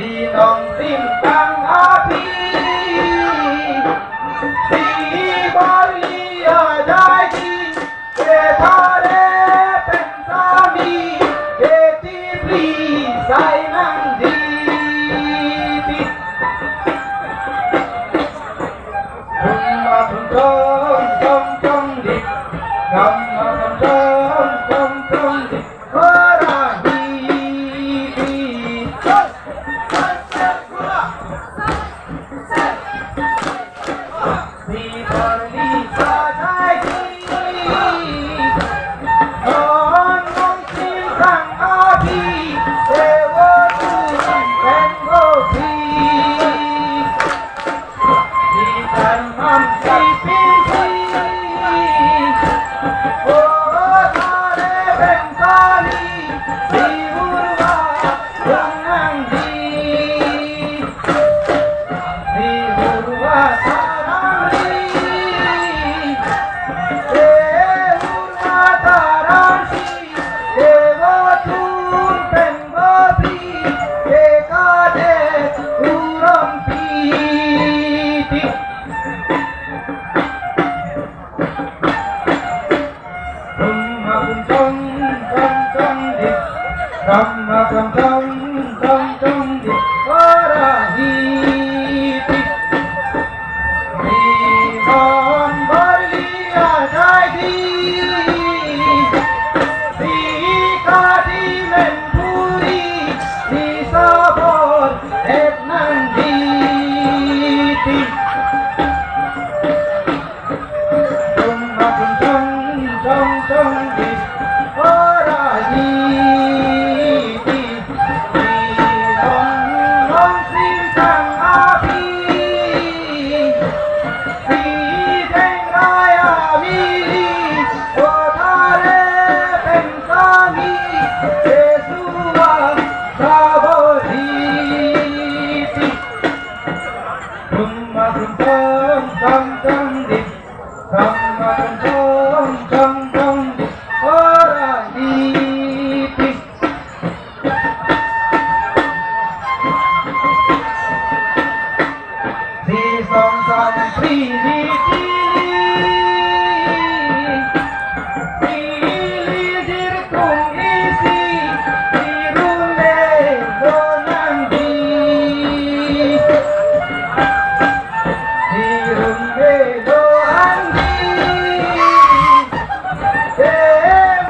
พี่น้องสิ้นตังอาพีสีบาลีอาได้ดีเกทาเรเป็นสามีเกติปลีใส่นังดีคุณมาคุณจงจงจงดิกำมาคุณจงจงจงดิวราฮีดีสีบาลีสาได้ดีนอนน้องสิงสังอาพีเทวทูตเป็นโลกีสีกันมั่งสีพิธีโอทาเรเป็นสาลีสีอุรวายังนังดีสีอุรวาสารังลีเทอุรวาสารังสีเทวทูตเป็นโลกีเอกาเดชอุรัมปีติคุณมาคุณจงจงจงดิกำมาคุณจงจงจงดิวราฮีติมีนอนบาลีอาได้ดีสีกาดีเมนภูรีสีสาบอนเอ็ดนังดีติคุณมาคุณจงจงจงดิวราฮีติมีนอนน้องสิงสังอาพีสีแดงรายอาวีลีโอทาเรเป็นสามีเยซูวาสาบดีติคุณมาคุณจงจงจงดิกำมาคุณจงจงจงดิวราฮีติสีสองสามปรีดีทีสีลีดิรตุงอีสีสีรุ่งเล่โดนังดีสีรุ่งเล่โดอันดีเด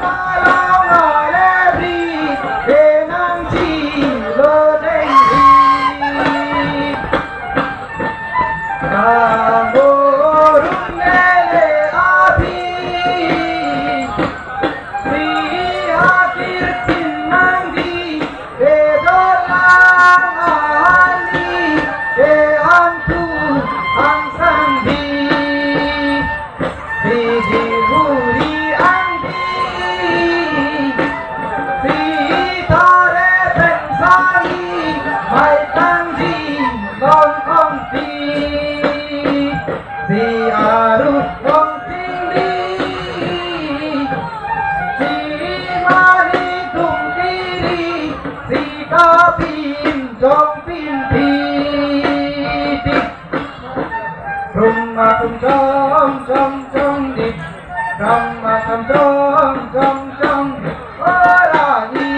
มาลาวนาเลบีเดนังจีโลเดงดีกาโมรุนเนเลอาพีสีอาคิรตินนังดีเดโดลังอาลีเดอันทูอังสังดีสีจิบุรีอันดีสีทาเรเป็นสาลีไม่ตั้งดีกองคงตีสีอารุณกงจิงลีสีมาลีตุงกีรีสีกาปินจงปินทีติรุงมาคุมจงจงจงดิกำมาคำจงจงจงดิวราฮี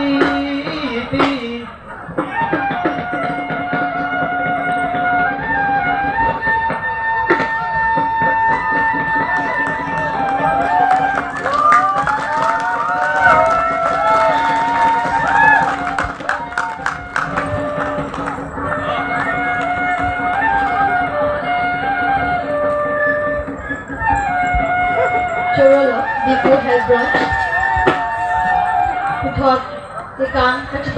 ติ Kerala, the food has brunch. We thought the